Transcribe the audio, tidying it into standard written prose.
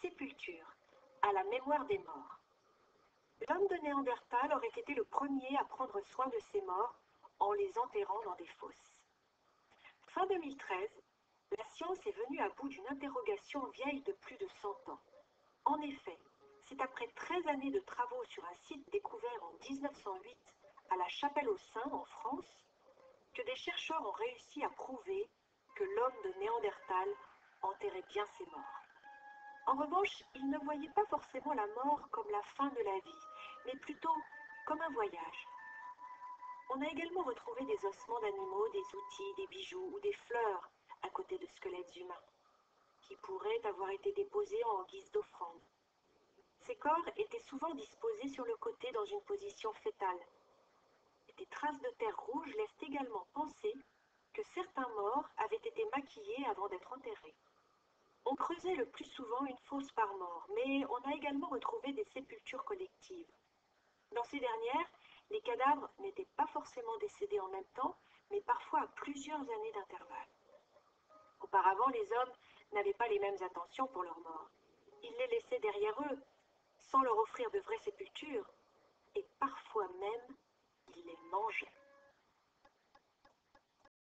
sépulture, à la mémoire des morts. L'homme de Néandertal aurait été le premier à prendre soin de ses morts en les enterrant dans des fosses. Fin 2013, la science est venue à bout d'une interrogation vieille de plus de 100 ans. En effet, c'est après 13 années de travaux sur un site découvert en 1908 à la Chapelle-aux-Saints en France que des chercheurs ont réussi à prouver que l'homme de Néandertal enterrait bien ses morts. En revanche, ils ne voyaient pas forcément la mort comme la fin de la vie, mais plutôt comme un voyage. On a également retrouvé des ossements d'animaux, des outils, des bijoux ou des fleurs à côté de squelettes humains, qui pourraient avoir été déposés en guise d'offrande. Ces corps étaient souvent disposés sur le côté dans une position fétale. Et des traces de terre rouge laissent également penser que certains morts avaient été maquillés avant d'être enterrés. On creusait le plus souvent une fosse par mort, mais on a également retrouvé des sépultures collectives. Dans ces dernières, les cadavres n'étaient pas forcément décédés en même temps, mais parfois à plusieurs années d'intervalle. Auparavant, les hommes n'avaient pas les mêmes intentions pour leurs morts. Ils les laissaient derrière eux, sans leur offrir de vraies sépultures, et parfois même, ils les mangeaient.